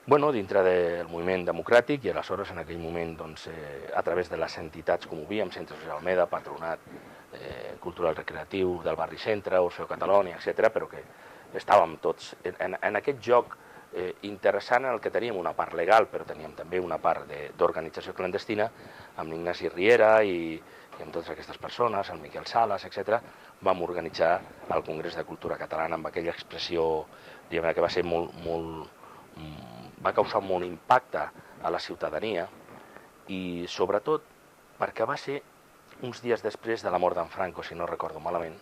Bueno, dintre del moviment democràtic i aleshores en aquell moment a través de les entitats com ho víem, Centre Social Almeda, Patronat Cultural Recreatiu del Barri Centre, Orfeo Catalònia, etc., però que estàvem tots en aquest joc interessant en el que teníem una part legal, però teníem també una part d'organització clandestina, amb l'Ignasi Riera i amb totes aquestes persones, el Miquel Sales, etc., vam organitzar el Congrés de Cultura Catalana amb aquella expressió que va ser va causar molt impacte a la ciutadania i sobretot perquè va ser uns dies després de la mort d'en Franco, si no recordo malament,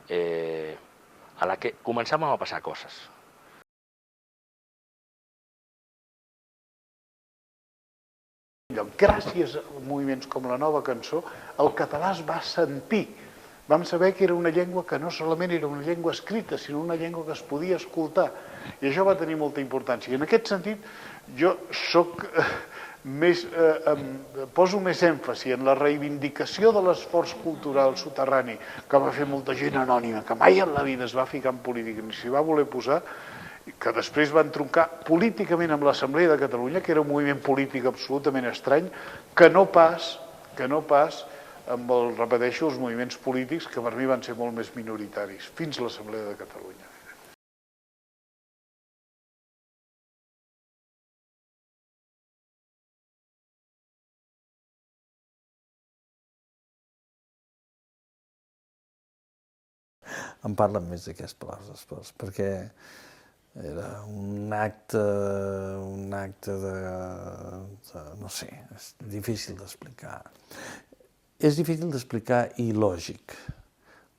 a la que començàvem a passar coses. Gràcies a moviments com la Nova Cançó, el català es va sentir. Vam saber que era una llengua que no solament era una llengua escrita, sinó una llengua que es podia escoltar. I això va tenir molta importància. I en aquest sentit, jo poso més èmfasi en la reivindicació de l'esforç cultural soterrani que va fer molta gent anònima, que mai en la vida es va ficar en política ni s'hi va voler posar, que després van troncar políticament amb l'Assemblea de Catalunya, que era un moviment polític absolutament estrany, que no pas amb, repeteixo, els moviments polítics que per mi van ser molt més minoritaris, fins a l'Assemblea de Catalunya. Em parlen més d'aquests Palaus d'Esports, perquè era un acte de... no sé, és difícil d'explicar. És difícil d'explicar i lògic.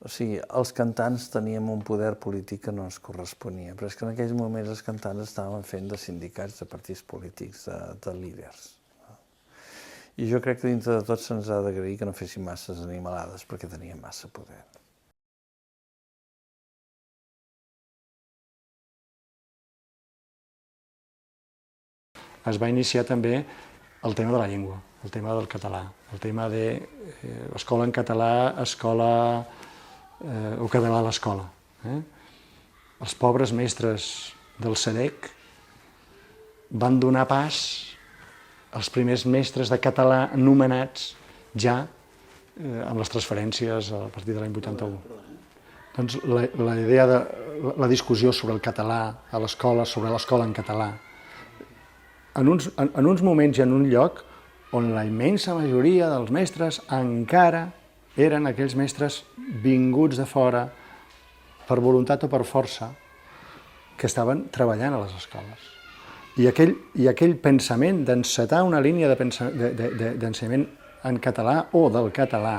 O sigui, els cantants teníem un poder polític que no ens corresponia, però és que en aquells moments els cantants estaven fent de sindicats, de partits polítics, de líders. I jo crec que dintre de tot se'ns ha d'agrair que no féssim masses animalades, perquè teníem massa poder. Es va iniciar també el tema de la llengua, el tema del català, el tema de escola en català, escola o català a l'escola. Els pobres mestres del SEDEC van donar pas als primers mestres de català nomenats ja amb les transferències a partir de l'any 81. Doncs la idea de la discussió sobre el català a l'escola, sobre l'escola en català, en uns moments i en un lloc on la immensa majoria dels mestres encara eren aquells mestres vinguts de fora per voluntat o per força que estaven treballant a les escoles. I aquell pensament d'encetar una línia d'ensenyament en català o del català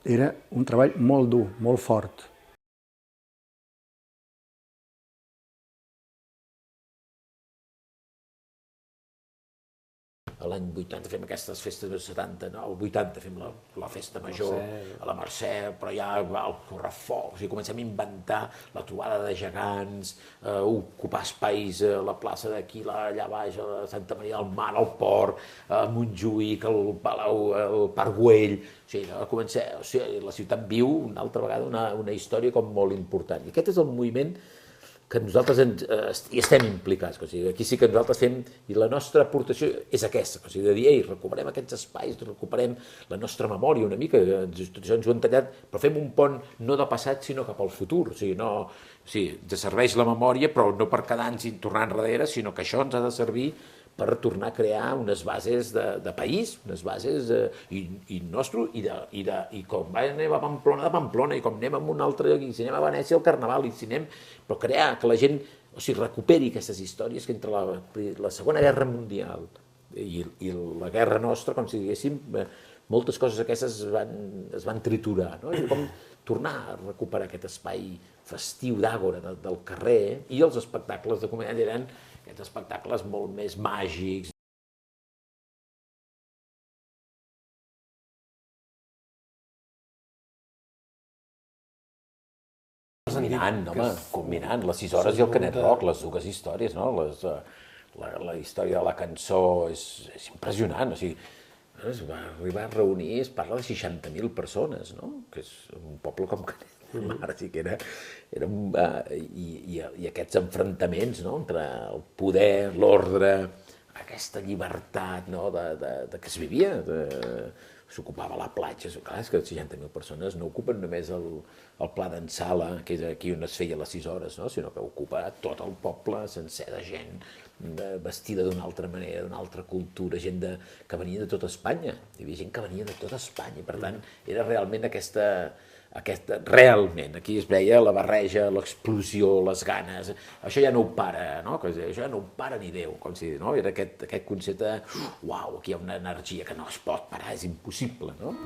era un treball molt dur, molt fort. L'any 80 fem aquestes festes del 70, no? El 80 fem la festa major a la Mercè, però ja el correfoc, o sigui, comencem a inventar la trobada de gegants, ocupar espais a la plaça d'aquí, allà baix, a Santa Maria del Mar, al Port, a Montjuïc, al Palau, al Parc Güell, o sigui, la ciutat viu una altra vegada una història com molt important. I aquest és el moviment que nosaltres hi estem implicats, o sigui, aquí sí que nosaltres fem, i la nostra aportació és aquesta, o sigui, de dir, ei, recuperem aquests espais, recuperem la nostra memòria una mica, això ens ho han tallat, però fem un pont no de passat, sinó cap al futur, o sigui, ens serveix la memòria, però no per quedar-nos i tornar enrere, sinó que això ens ha de servir per tornar a crear unes bases de país, unes bases i nostre, i com anem a Pamplona, de Pamplona, i com anem a un altre lloc, i si anem a Venècia, al Carnaval, i si anem... Però crear que la gent recuperi aquestes històries que entre la Segona Guerra Mundial i la guerra nostra, com si diguéssim, moltes coses aquestes es van triturar, no? I com tornar a recuperar aquest espai festiu d'àgora del carrer, i els espectacles de comèdia eren aquests espectacles molt més màgics. Combinant les 6 hores i el Canet Rock, les dues històries, no? La història de la cançó és impressionant, o sigui, es va arribar a reunir, es parla de 60.000 persones, no? Que és un poble com Canet. monàrquic, i aquests enfrontaments, no?, entre el poder, l'ordre, aquesta llibertat, no?, de que es vivia, s'ocupava la platja. Clar, és que 60.000 persones no ocupen només el Pla d'en Sala, que és aquí on es feia les 6 hores, no?, sinó que ocupa tot el poble sencer de gent vestida d'una altra manera, d'una altra cultura, gent que venia de tota Espanya. Hi havia gent que venia de tota Espanya. Per tant, era realment realment, aquí es veia la barreja, l'explosió, les ganes. Això ja no ho para, no? Això ja no ho para ni Déu, com si, no? Era aquest concepte de, uau, aquí hi ha una energia que no es pot parar, és impossible, no?